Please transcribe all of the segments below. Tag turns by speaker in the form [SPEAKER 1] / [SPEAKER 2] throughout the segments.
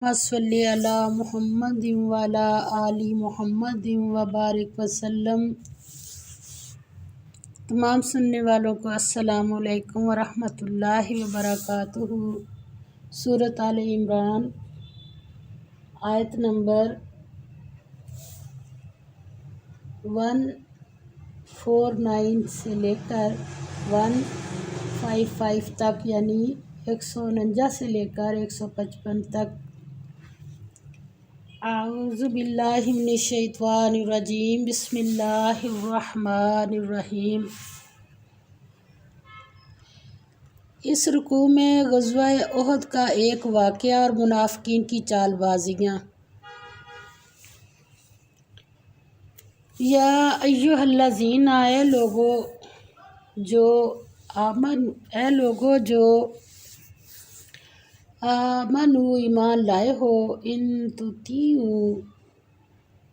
[SPEAKER 1] وصلی علی محمد وعلی آل محمد وبارک وسلم۔ تمام سننے والوں کو السلام علیکم ورحمۃ اللہ وبرکاتہ۔ سورۃ آل عمران آیت نمبر 149 سے لے کر 155 تک، یعنی 149 سے لے کر 155 تک۔ اعوذ باللہ من الشیطان الرجیم، بسم اللہ الرحمن الرحیم۔ اس رکوع میں غزوہ احد کا ایک واقعہ اور منافقین کی چال بازیاں۔ یا ایھا الذین، اے لوگو جو آمنو ایمان لائے ہو، ان تطیعوا،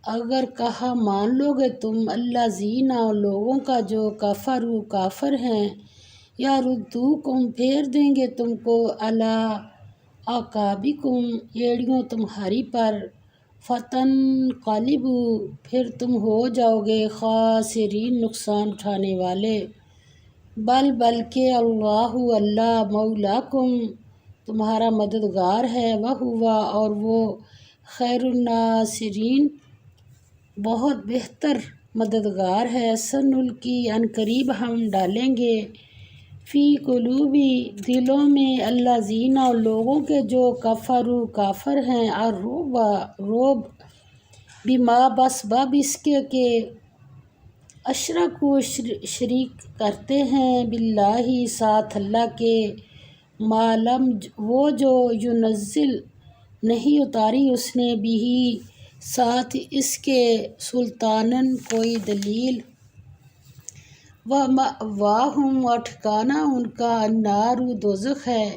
[SPEAKER 1] اگر کہا مان لو گے تم، الذین، لوگوں کا جو کفروا کافر ہیں، یا ردوکم، پھیر دیں گے تم کو، علی اعقابکم، ایڑیوں تمہاری پر، فتنقلبوا، پھر تم ہو جاؤ گے خاسرین، نقصان اٹھانے والے۔ بلکہ اللہ مولاکم، تمہارا مددگار ہے، وہو، اور وہ، خیر الناصرین، بہت بہتر مددگار ہے۔ سنلقی، عنقریب ہم ڈالیں گے، فی قلوبی، دلوں میں، الذین، لوگوں کے جو کفروا کافر ہیں، الرعب، بما، بسبب اس کے کہ اشرکوا، شریک کرتے ہیں، باللہ، ساتھ اللہ کے، ما لم، وہ جو، ینزل، نہیں اتاری اس نے، بہ، ساتھ اس کے، سلطانن، کوئی دلیل، ومأواہم، اور ٹھکانہ ان کا، النار، دوزخ ہے،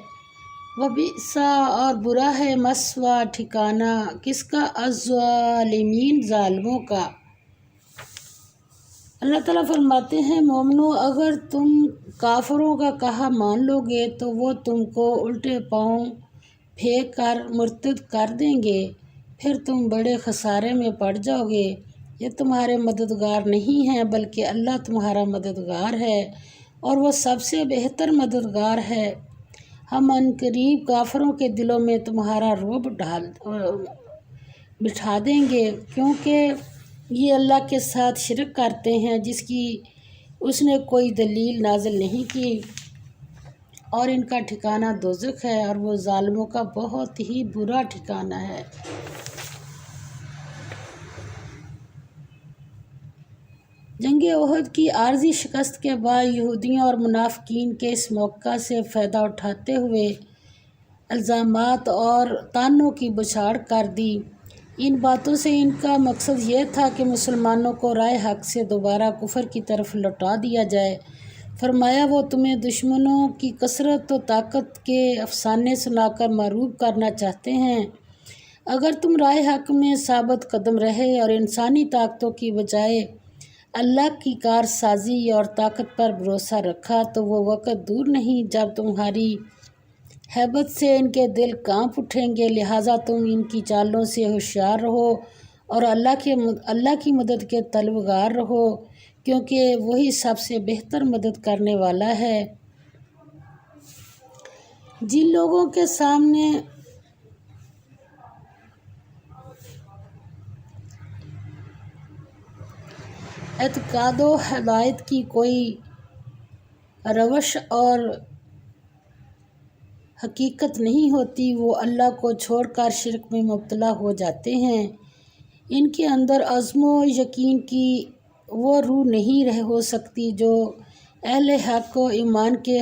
[SPEAKER 1] وبئس، اور برا ہے، مثویٰ، ٹھکانہ، کس کا، الظالمین، ظالموں کا۔ اللہ تعالیٰ فرماتے ہیں، مومنو، اگر تم کافروں کا کہا مان لو گے تو وہ تم کو الٹے پاؤں پھینک کر مرتد کر دیں گے، پھر تم بڑے خسارے میں پڑ جاؤ گے۔ یہ تمہارے مددگار نہیں ہیں، بلکہ اللہ تمہارا مددگار ہے، اور وہ سب سے بہتر مددگار ہے۔ ہم عنقریب کافروں کے دلوں میں تمہارا رعب بٹھا دیں گے، کیونکہ یہ اللہ کے ساتھ شرک کرتے ہیں، جس کی اس نے کوئی دلیل نازل نہیں کی، اور ان کا ٹھکانہ دوزخ ہے، اور وہ ظالموں کا بہت ہی برا ٹھکانہ ہے۔ جنگ احد کی عارضی شکست کے بعد یہودیوں اور منافقین کے اس موقع سے فائدہ اٹھاتے ہوئے الزامات اور طعنوں کی بچھاڑ کر دی۔ ان باتوں سے ان کا مقصد یہ تھا کہ مسلمانوں کو راہ حق سے دوبارہ کفر کی طرف لوٹا دیا جائے۔ فرمایا، وہ تمہیں دشمنوں کی کثرت و طاقت کے افسانے سنا کر مرعوب کرنا چاہتے ہیں۔ اگر تم راہ حق میں ثابت قدم رہے اور انسانی طاقتوں کی بجائے اللہ کی کار سازی اور طاقت پر بھروسہ رکھا، تو وہ وقت دور نہیں جب تمہاری ہیبت سے ان کے دل کانپ اٹھیں گے۔ لہٰذا تم ان کی چالوں سے ہوشیار رہو اور اللہ کی مدد کے طلبگار رہو، کیونکہ وہی سب سے بہتر مدد کرنے والا ہے۔ جن لوگوں کے سامنے اعتقاد و ہدایت کی کوئی روش اور حقیقت نہیں ہوتی، وہ اللہ کو چھوڑ کر شرک میں مبتلا ہو جاتے ہیں۔ ان کے اندر عزم و یقین کی وہ روح نہیں ہو سکتی جو اہل حق و ایمان کے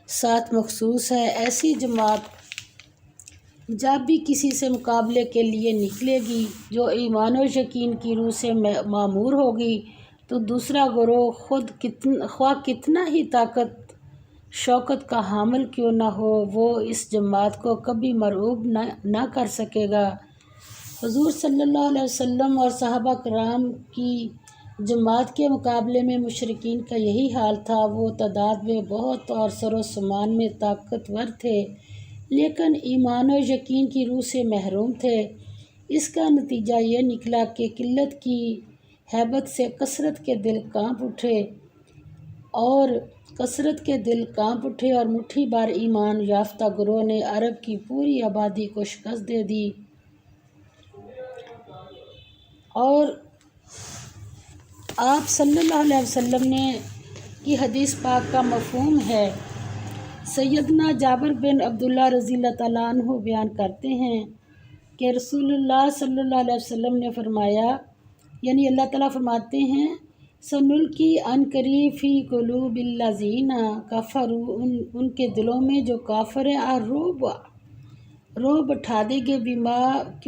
[SPEAKER 1] ساتھ مخصوص ہے۔ ایسی جماعت جب بھی کسی سے مقابلے کے لیے نکلے گی جو ایمان و یقین کی روح سے معمور ہوگی، تو دوسرا گروہ خواہ کتنا ہی طاقت شوکت کا حامل کیوں نہ ہو، وہ اس جماعت کو کبھی مرعوب نہ کر سکے گا۔ حضور صلی اللہ علیہ وسلم اور صحابہ کرام کی جماعت کے مقابلے میں مشرکین کا یہی حال تھا۔ وہ تعداد میں بہت اور سر و سامان میں طاقتور تھے، لیکن ایمان و یقین کی روح سے محروم تھے۔ اس کا نتیجہ یہ نکلا کہ قلت کی ہیبت سے کثرت کے دل کانپ اٹھے اور مٹھی بھر ایمان یافتہ گروہ نے عرب کی پوری آبادی کو شکست دے دی۔ اور آپ صلی اللہ علیہ وسلم نے کی حدیث پاک کا مفہوم ہے۔ سیدنا جابر بن عبداللہ رضی اللہ تعالیٰ عنہ بیان کرتے ہیں کہ رسول اللہ صلی اللہ علیہ وسلم نے فرمایا، یعنی اللہ تعالیٰ فرماتے ہیں، سنلقی عن قریب فی قلوب الذین کفروا، ان کے دلوں میں جو کافر ہیں، روب اٹھا دیں گے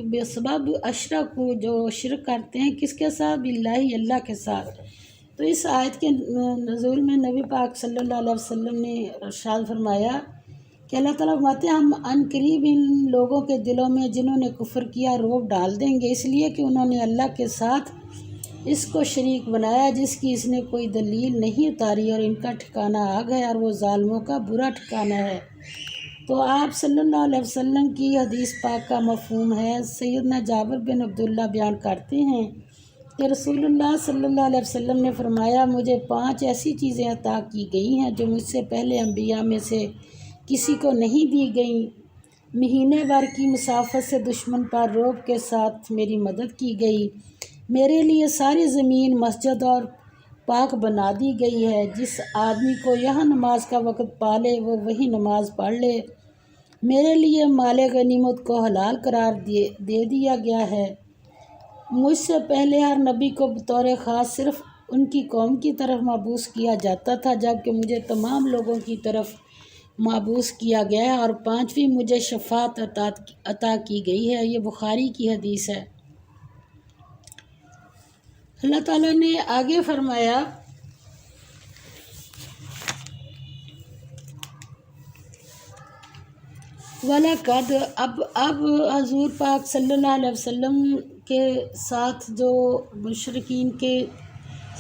[SPEAKER 1] بے سبب اشرکوا، جو شرک کرتے ہیں، کس کے ساتھ؟ باللہ، اللہ کے ساتھ۔ تو اس آیت کے نزول میں نبی پاک صلی اللہ علیہ وسلم نے ارشاد فرمایا کہ اللہ تعالیٰ فرماتے ہیں ہم عن قریب ان لوگوں کے دلوں میں جنہوں نے کفر کیا روب ڈال دیں گے، اس لیے کہ انہوں نے اللہ کے ساتھ اس کو شریک بنایا جس کی اس نے کوئی دلیل نہیں اتاری، اور ان کا ٹھکانہ آگ ہے اور وہ ظالموں کا برا ٹھکانہ ہے۔ تو آپ صلی اللہ علیہ وسلم کی حدیث پاک کا مفہوم ہے۔ سیدنا جابر بن عبداللہ بیان کرتے ہیں کہ رسول اللہ صلی اللہ علیہ وسلم نے فرمایا، مجھے 5 ایسی چیزیں عطا کی گئی ہیں جو مجھ سے پہلے انبیاء میں سے کسی کو نہیں دی گئیں۔ مہینے بھر کی مسافت سے دشمن پر رعب کے ساتھ میری مدد کی گئی۔ میرے لیے ساری زمین مسجد اور پاک بنا دی گئی ہے۔ جس آدمی کو یہاں نماز کا وقت پالے وہ وہی نماز پڑھ لے۔ میرے لیے مال غنیمت کو حلال قرار دے دیا گیا ہے۔ مجھ سے پہلے ہر نبی کو بطور خاص صرف ان کی قوم کی طرف مبعوث کیا جاتا تھا، جبکہ مجھے تمام لوگوں کی طرف مبعوث کیا گیا ہے، اور 5ویں مجھے شفاعت عطا کی گئی ہے۔ یہ بخاری کی حدیث ہے۔ اللہ تعالیٰ نے آگے فرمایا، وَلَقَدْ اب حضور پاک صلی اللہ علیہ وسلم کے ساتھ جو مشرکین کے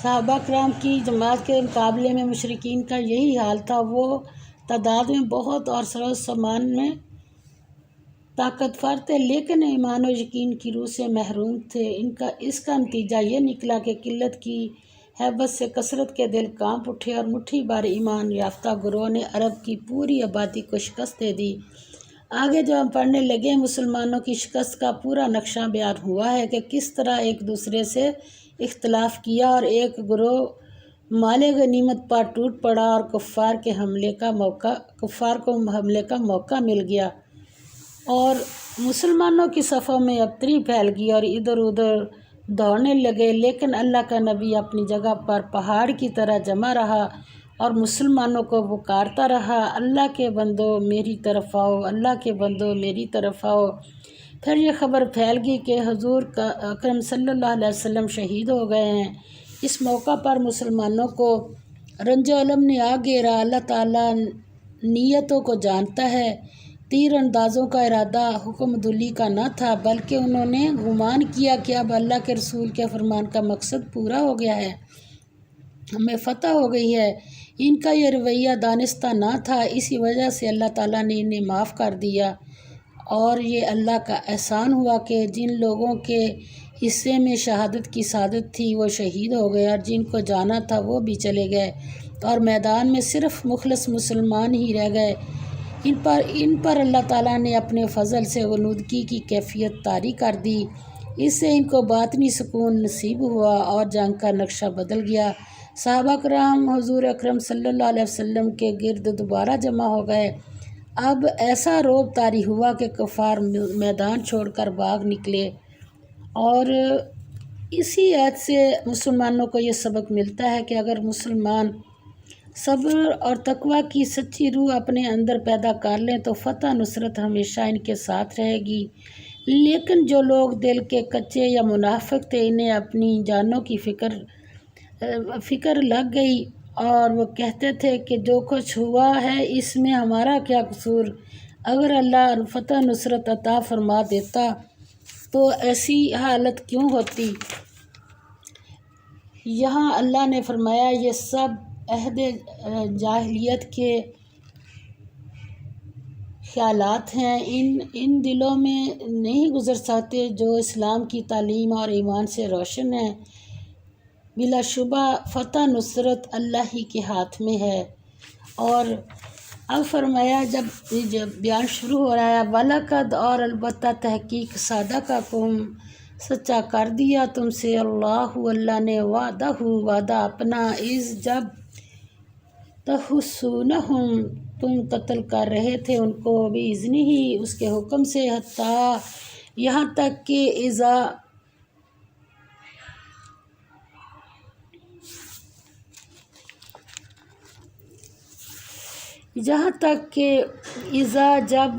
[SPEAKER 1] صحابہ کرام کی جماعت کے مقابلے میں مشرکین کا یہی حال تھا، وہ تعداد میں بہت اور سر و سامان میں طاقتور تھے، لیکن ایمان و یقین کی روح سے محروم تھے۔ اس کا نتیجہ یہ نکلا کہ قلت کی ہیبت سے کثرت کے دل کانپ اٹھے اور مٹھی بھر ایمان یافتہ گروہ نے عرب کی پوری آبادی کو شکست دے دی۔ آگے جو ہم پڑھنے لگے، مسلمانوں کی شکست کا پورا نقشہ بیان ہوا ہے کہ کس طرح ایک دوسرے سے اختلاف کیا اور ایک گروہ مال غنیمت پر ٹوٹ پڑا اور کفار کو حملے کا موقع مل گیا، اور مسلمانوں کی صفوں میں ابتری پھیل گئی اور ادھر ادھر دوڑنے لگے، لیکن اللہ کا نبی اپنی جگہ پر پہاڑ کی طرح جمع رہا اور مسلمانوں کو پکارتا رہا، اللہ کے بندو میری طرف آؤ، اللہ کے بندو میری طرف آؤ۔ پھر یہ خبر پھیل گئی کہ حضور اکرم صلی اللہ علیہ وسلم شہید ہو گئے ہیں۔ اس موقع پر مسلمانوں کو رنج و علم نے آ گھیرا۔ اللہ تعالیٰ نیتوں کو جانتا ہے۔ تیر اندازوں کا ارادہ حکم دلی کا نہ تھا، بلکہ انہوں نے گمان کیا کہ اب اللہ کے رسول کے فرمان کا مقصد پورا ہو گیا ہے، ہمیں فتح ہو گئی ہے۔ ان کا یہ رویہ دانستہ نہ تھا، اسی وجہ سے اللہ تعالیٰ نے انہیں معاف کر دیا، اور یہ اللہ کا احسان ہوا کہ جن لوگوں کے حصے میں شہادت کی سعادت تھی وہ شہید ہو گئے، اور جن کو جانا تھا وہ بھی چلے گئے، اور میدان میں صرف مخلص مسلمان ہی رہ گئے۔ ان پر اللہ تعالیٰ نے اپنے فضل سے غنودگی کی کیفیت طاری کر دی، اس سے ان کو باطنی سکون نصیب ہوا اور جنگ کا نقشہ بدل گیا۔ صحابہ کرام حضور اکرم صلی اللہ علیہ وسلم کے گرد دوبارہ جمع ہو گئے۔ اب ایسا رعب طاری ہوا کہ کفار میدان چھوڑ کر بھاگ نکلے، اور اسی آیت سے مسلمانوں کو یہ سبق ملتا ہے کہ اگر مسلمان صبر اور تقوی کی سچی روح اپنے اندر پیدا کر لیں تو فتح نصرت ہمیشہ ان کے ساتھ رہے گی۔ لیکن جو لوگ دل کے کچے یا منافق تھے، انہیں اپنی جانوں کی فکر لگ گئی اور وہ کہتے تھے کہ جو کچھ ہوا ہے اس میں ہمارا کیا قصور، اگر اللہ فتح نصرت عطا فرما دیتا تو ایسی حالت کیوں ہوتی۔ یہاں اللہ نے فرمایا یہ سب عہد جاہلیت کے خیالات ہیں ان دلوں میں نہیں گزر سکتے جو اسلام کی تعلیم اور ایمان سے روشن ہیں۔ بلا شبہ فتح نصرت اللہ ہی کے ہاتھ میں ہے۔ اور اب فرمایا جب بیان شروع ہو رہا ہے وَلَقَدْ اور البتہ تحقیق صَدَقَكُمْ سچا کر دیا تم سے اللہ نے وعدہ اپنا جب تحسونہم تم قتل کر رہے تھے ان کو بِإِذْنِهِ ہی اس کے حکم سے حتیٰ یہاں تک کہ اذا جب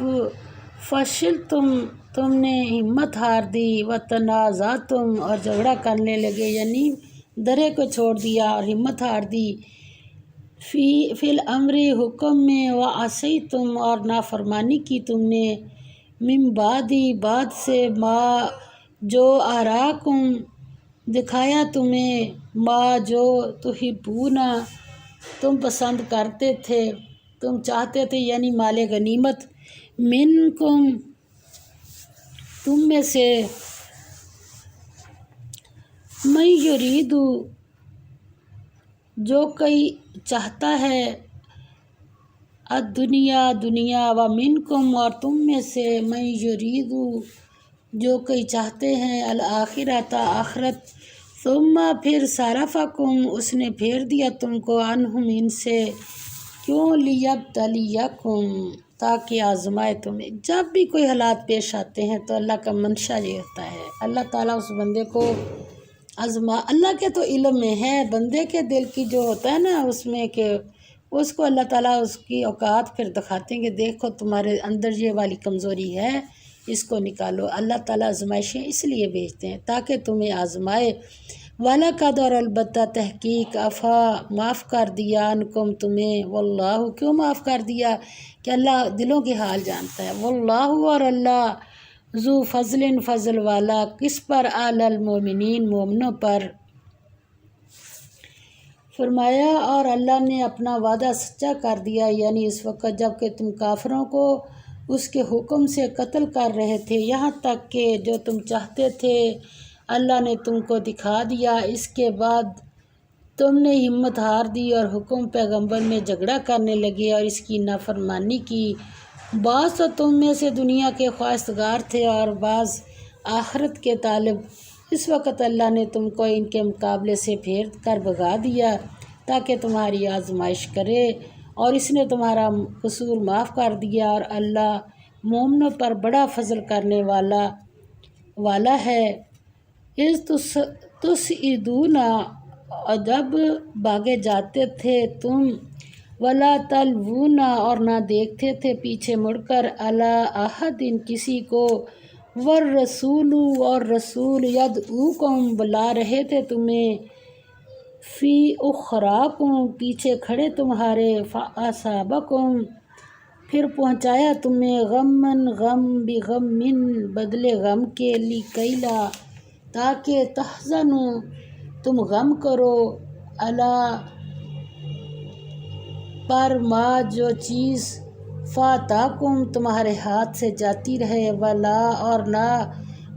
[SPEAKER 1] فشل تم نے ہمت ہار دی وتنازعتم اور جھگڑا کرنے لگے، یعنی درے کو چھوڑ دیا اور ہمت ہار دی، فی الامر حکم میں وعصیتم اور نافرمانی کی تم نے، من بعد سے ما جو اراکم دکھایا تمہیں، ما جو تحبون تم پسند کرتے تھے تم چاہتے تھے، یعنی مال غنیمت، منکم تم میں سے، من یرید جو کوئی چاہتا ہے، دنیا و منکم اور تم میں سے، من یرید جو کوئی چاہتے ہیں، الآخرۃ آخرت، ثم پھر صرفکم اس نے پھیر دیا تم کو، عنہم ان سے، کیوں، لیبتلیکم تاکہ آزمائے تمہیں۔ جب بھی کوئی حالات پیش آتے ہیں تو اللہ کا منشا یہ ہوتا ہے، اللہ تعالیٰ اس بندے کو اللہ کے تو علم میں ہے، بندے کے دل کی جو ہوتا ہے نا اس میں کہ اس کو اللہ تعالیٰ اس کی اوقات پھر دکھاتے ہیں کہ دیکھو تمہارے اندر یہ والی کمزوری ہے، اس کو نکالو۔ اللہ تعالیٰ آزمائشیں اس لیے بھیجتے ہیں تاکہ تمہیں آزمائے۔ وَلَقَدْ اور البتہ تحقیق عفا معاف کر دیا عنکم تمہیں، واللہ کیوں معاف کر دیا کہ اللہ دلوں کے حال جانتا ہے، واللہ اور اللہ ذو فضل والا، کس پر، علی المومنین مومنوں پر۔ فرمایا اور اللہ نے اپنا وعدہ سچا کر دیا، یعنی اس وقت جب کہ تم کافروں کو اس کے حکم سے قتل کر رہے تھے، یہاں تک کہ جو تم چاہتے تھے اللہ نے تم کو دکھا دیا، اس کے بعد تم نے ہمت ہار دی اور حکم پیغمبر میں جھگڑا کرنے لگے اور اس کی نافرمانی کی۔ بعض تو تم میں سے دنیا کے خواستگار تھے اور بعض آخرت کے طالب، اس وقت اللہ نے تم کو ان کے مقابلے سے پھیر کر بھگا دیا تاکہ تمہاری آزمائش کرے، اور اس نے تمہارا قصور معاف کر دیا، اور اللہ مومنوں پر بڑا فضل کرنے والا ہے۔ اذ تسعدون جب بھاگے جاتے تھے تم، ولا تلوون اور نہ دیکھتے تھے پیچھے مڑ کر، علی احد کسی کو، والرسول اور رسول یدعوکم بلا رہے تھے تمہیں، فی اخراکم پیچھے کھڑے تمہارے، فاصابکم پھر پہنچایا تمہیں، غمن غم بغم بدلے غم کے، لکیلا تاکہ تحزنوا تم غم کرو، علی پر ما جو چیز، فاتاکم تمہارے ہاتھ سے جاتی رہے، ولا اور نہ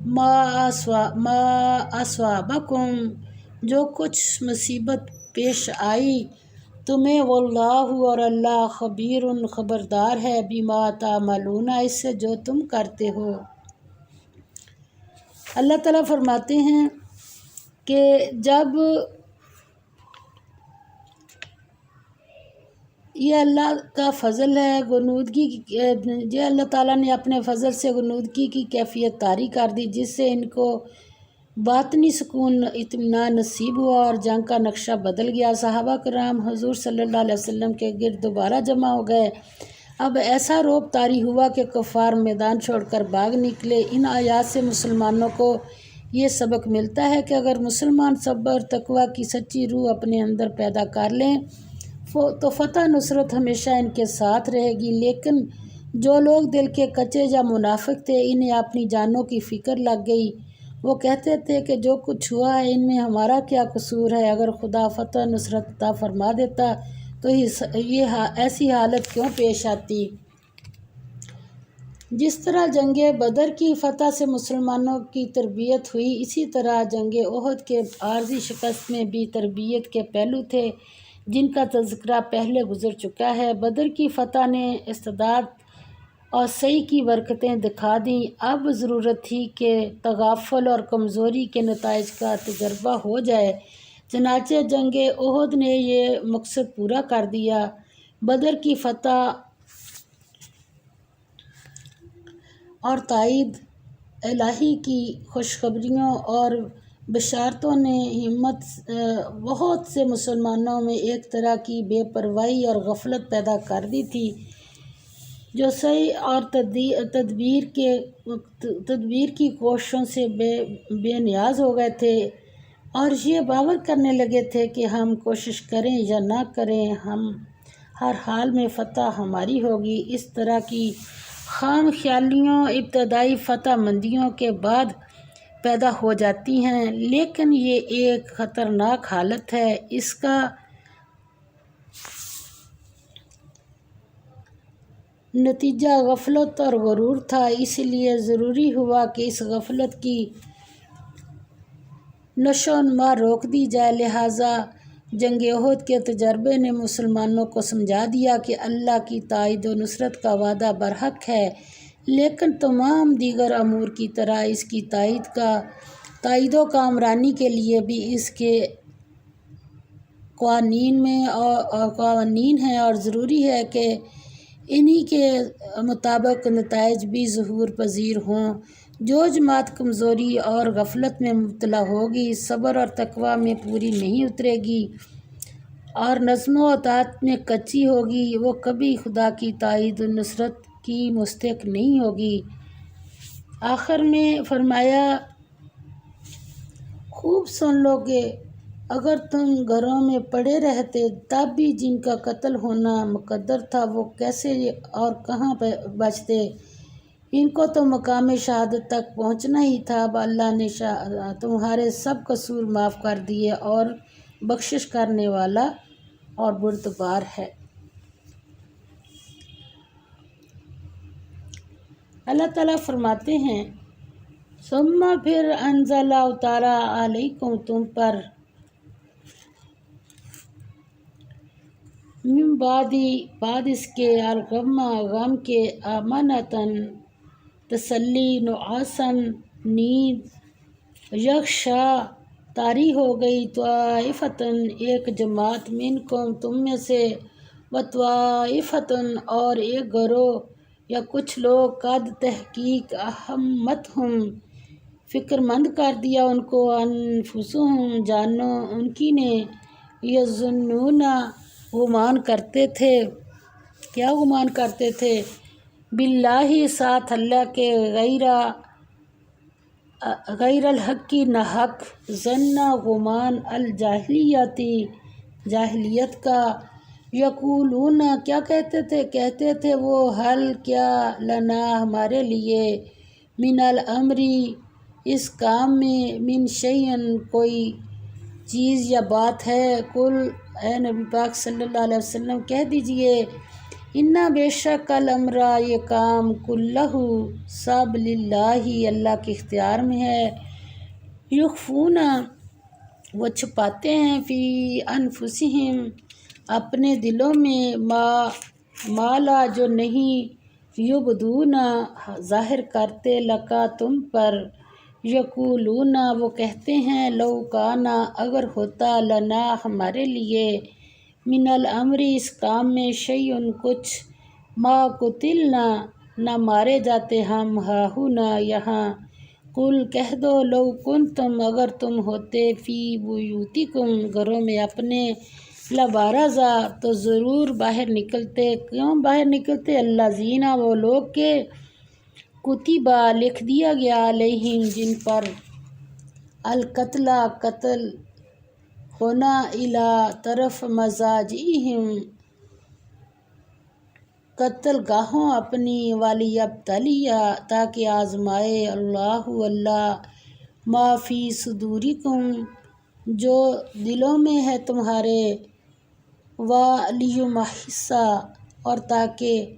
[SPEAKER 1] ما اصابکم جو کچھ مصیبت پیش آئی تمہیں، واللہ اور اللہ خبیر خبردار ہے، بما تعملون اس سے جو تم کرتے ہو۔ اللہ تعالیٰ فرماتے ہیں کہ جب یہ اللہ کا فضل ہے، یہ اللہ تعالیٰ نے اپنے فضل سے غنودگی کی کیفیت طاری کر دی، جس سے ان کو باطنی سکون اطمینان نصیب ہوا اور جنگ کا نقشہ بدل گیا۔ صحابہ کرام حضور صلی اللہ علیہ وسلم کے گرد دوبارہ جمع ہو گئے۔ اب ایسا رعب طاری ہوا کہ کفار میدان چھوڑ کر بھاگ نکلے۔ ان آیات سے مسلمانوں کو یہ سبق ملتا ہے کہ اگر مسلمان صبر تقوی کی سچی روح اپنے اندر پیدا کر لیں تو فتح نصرت ہمیشہ ان کے ساتھ رہے گی، لیکن جو لوگ دل کے کچے یا منافق تھے انہیں اپنی جانوں کی فکر لگ گئی، وہ کہتے تھے کہ جو کچھ ہوا ہے ان میں ہمارا کیا قصور ہے، اگر خدا فتح نصرت عطا فرما دیتا تو یہ ایسی حالت کیوں پیش آتی۔ جس طرح جنگ بدر کی فتح سے مسلمانوں کی تربیت ہوئی، اسی طرح جنگ احد کے عارضی شکست میں بھی تربیت کے پہلو تھے جن کا تذکرہ پہلے گزر چکا ہے۔ بدر کی فتح نے استعداد اور سعی کی برکتیں دکھا دیں، اب ضرورت تھی کہ تغافل اور کمزوری کے نتائج کا تجربہ ہو جائے۔ چنانچہ جنگ احد نے یہ مقصد پورا کر دیا۔ بدر کی فتح اور تائید الہی کی خوشخبریوں اور بشارتوں نے بہت سے مسلمانوں میں ایک طرح کی بے پرواہی اور غفلت پیدا کر دی تھی، جو سعی اور تدبیر کی کوششوں سے بے نیاز ہو گئے تھے اور یہ باور کرنے لگے تھے کہ ہم کوشش کریں یا نہ کریں، ہر حال میں فتح ہماری ہوگی۔ اس طرح کی خام خیالیوں ابتدائی فتح مندیوں کے بعد پیدا ہو جاتی ہیں، لیکن یہ ایک خطرناک حالت ہے۔ اس کا نتیجہ غفلت اور غرور تھا، اس لیے ضروری ہوا کہ اس غفلت کی نشو و نما روک دی جائے۔ لہٰذا جنگ احد کے تجربے نے مسلمانوں کو سمجھا دیا کہ اللہ کی تائید و نصرت کا وعدہ برحق ہے، لیکن تمام دیگر امور کی طرح اس کی تائید و کامرانی کے لیے بھی اس کے قوانین ہیں اور ضروری ہے کہ انہی کے مطابق نتائج بھی ظہور پذیر ہوں۔ جو جماعت کمزوری اور غفلت میں مبتلا ہوگی، صبر اور تقویٰ میں پوری نہیں اترے گی اور نظم و اطاعت میں کچی ہوگی، وہ کبھی خدا کی تائید و نصرت کی مستحق نہیں ہوگی۔ آخر میں فرمایا، خوب سن لو کہ اگر تم گھروں میں پڑے رہتے تب بھی جن کا قتل ہونا مقدر تھا وہ کیسے اور کہاں بچتے؟ ان کو تو مقام شہادت تک پہنچنا ہی تھا۔ اب اللہ نے تمہارے سب قصور معاف کر دیے اور بخشش کرنے والا اور بردبار ہے۔ اللہ تعالیٰ فرماتے ہیں، ثم پھر انزل اتارا علیکم تم پر من بعد اس کے الغم غم کے امانتاً تسلی نعاساً نیند یغشا طاری ہو گئی طائفتاً ایک جماعت منکم تم میں سے وطائفتاً اور ایک گروہ یا کچھ لوگ قد تحقیق اہمتہم فکر مند کر دیا ان کو انفسہم جانوں ان کی نے یظنون گمان کرتے تھے، کیا گمان کرتے تھے؟ باللہ ساتھ اللہ کے غیر الحق کی ناحق ظن گمان الجاہلیتی جاہلیت کا یقولون کیا کہتے تھے وہ حل کیا لنا ہمارے لیے من الامری اس کام میں من شیئن کوئی چیز یا بات ہے۔ قل اے نبی پاک صلی اللہ علیہ وسلم کہہ دیجئے، انا بے شک الامر یہ کام کلہ سب للہ اللہ کے اختیار میں ہے، یخفون وہ چھپاتے ہیں فی انفسہم اپنے دلوں میں ما لا جو نہیں یبدون ظاہر کرتے لکا تم پر، یقولون وہ کہتے ہیں لو کانا اگر ہوتا لنا ہمارے لیے من الامر اس کام میں شیئن کچھ ما قتلنا نہ مارے جاتے ہم ہاہنا یہاں۔ قل کہہ دو لو کنتم اگر تم ہوتے فی بیوتکم گھروں میں اپنے لبارزا تو ضرور باہر نکلتے۔ کیوں باہر نکلتے؟ الذین وہ لوگ کے کتبا لکھ دیا گیا علیہم جن پر القتل قتل ہونا الی طرف مضاجعہم قتل گاہوں اپنی ولیبتلی تاکہ آزمائے اللہ ما فی صدورکم جو دلوں میں ہے تمہارے ولیمحص اور تاکہ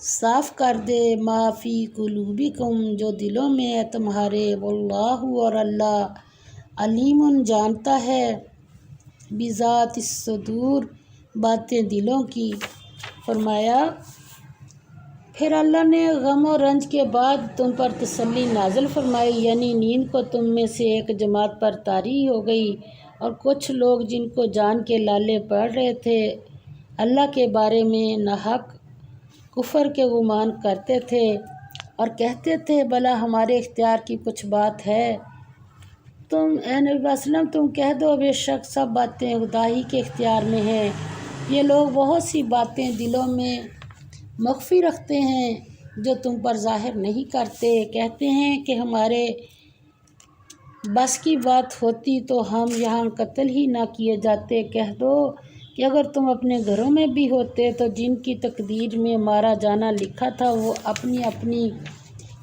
[SPEAKER 1] صاف کر دے ما فی قلوبکم جو دلوں میں ہے تمہارے، واللہ اور اللہ علیم جانتا ہے بذات الصدور باتیں دلوں کی۔ فرمایا پھر اللہ نے غم و رنج کے بعد تم پر تسلی نازل فرمائی، یعنی نیند کو تم میں سے ایک جماعت پر طاری ہو گئی، اور کچھ لوگ جن کو جان کے لالے پڑ رہے تھے اللہ کے بارے میں ناحق کفر کے گمان کرتے تھے اور کہتے تھے بھلا ہمارے اختیار کی کچھ بات ہے۔ تم اے نبی صلی اللہ علیہ وسلم تم کہہ دو بے شک سب باتیں خدا ہی کے اختیار میں ہیں۔ یہ لوگ بہت سی باتیں دلوں میں مخفی رکھتے ہیں جو تم پر ظاہر نہیں کرتے، کہتے ہیں کہ ہمارے بس کی بات ہوتی تو ہم یہاں قتل ہی نہ کیے جاتے۔ کہہ دو کہ اگر تم اپنے گھروں میں بھی ہوتے تو جن کی تقدیر میں مارا جانا لکھا تھا وہ اپنی اپنی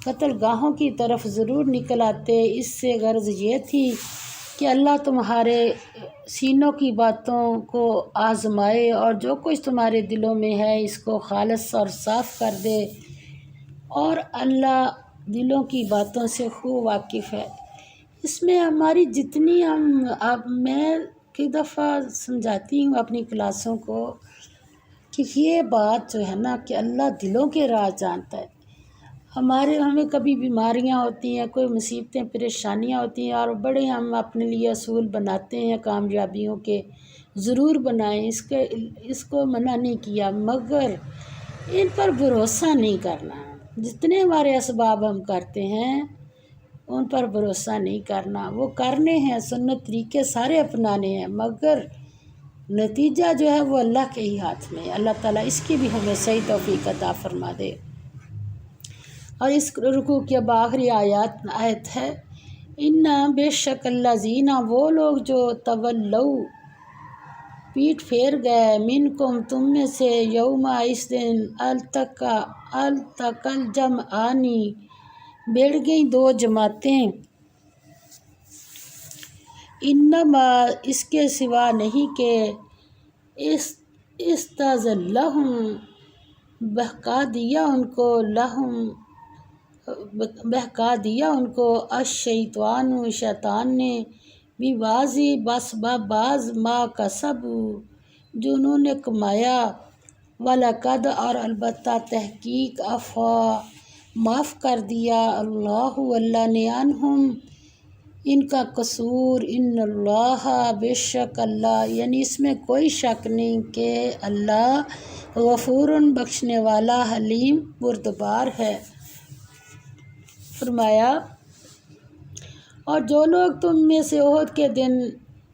[SPEAKER 1] قتل گاہوں کی طرف ضرور نکل آتے۔ اس سے غرض یہ تھی کہ اللہ تمہارے سینوں کی باتوں کو آزمائے اور جو کچھ تمہارے دلوں میں ہے اس کو خالص اور صاف کر دے، اور اللہ دلوں کی باتوں سے خوب واقف ہے۔ اس میں ہماری جتنی میں کئی دفعہ سمجھاتی ہوں اپنی کلاسوں کو کہ یہ بات جو ہے نا کہ اللہ دلوں کے راز جانتا ہے۔ ہمیں کبھی بیماریاں ہوتی ہیں، کوئی مصیبتیں پریشانیاں ہوتی ہیں، اور بڑے ہم اپنے لیے اصول بناتے ہیں کامیابیوں کے، ضرور بنائیں، اس کو منع نہیں کیا، مگر ان پر بھروسہ نہیں کرنا۔ جتنے ہمارے اسباب ہم کرتے ہیں ان پر بھروسہ نہیں کرنا، وہ کرنے ہیں، سنت طریقے سارے اپنانے ہیں، مگر نتیجہ جو ہے وہ اللہ کے ہی ہاتھ میں ہے۔ اللہ تعالیٰ اس کی بھی ہمیں صحیح توفیق عطا فرما دے۔ اور اس رکوع کی اب آخری آیت ہے بے شک الذین وہ لوگ جو تولوا پیٹ پھیر گئے منکم تم میں سے یوم اس دن التقى الجمعان بڑھ گئیں دو جماعتیں، انما اس کے سوا نہیں کہ استزلهم بہکا دیا ان کو الشیطان شیطان نے ببعض بعض ما کسبوا جو انہوں نے کمایا، وَلَقَدْ اور البتہ تحقیق عفا معاف کر دیا اللہ نے عنہم ان کا قصور، ان اللہ بے شک اللہ، یعنی اس میں کوئی شک نہیں کہ اللہ غفور بخشنے والا حلیم بردبار ہے۔ فرمایا اور جو لوگ تم میں سے احد کے دن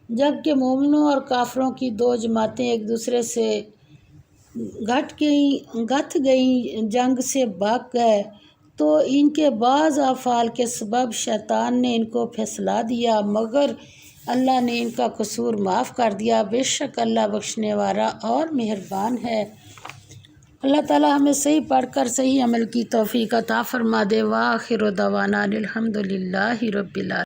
[SPEAKER 1] جب کہ مومنوں اور کافروں کی دو جماعتیں ایک دوسرے سے گھٹ گئیں، جنگ سے بھاگ گئے، تو ان کے بعض افعال کے سبب شیطان نے ان کو پھسلا دیا، مگر اللہ نے ان کا قصور معاف کر دیا، بے شک اللہ بخشنے والا اور مہربان ہے۔ اللہ تعالی ہمیں صحیح پڑھ کر صحیح عمل کی توفیق عطا فرما دے۔ وآخر دعوانا الحمد للہ رب العالمین۔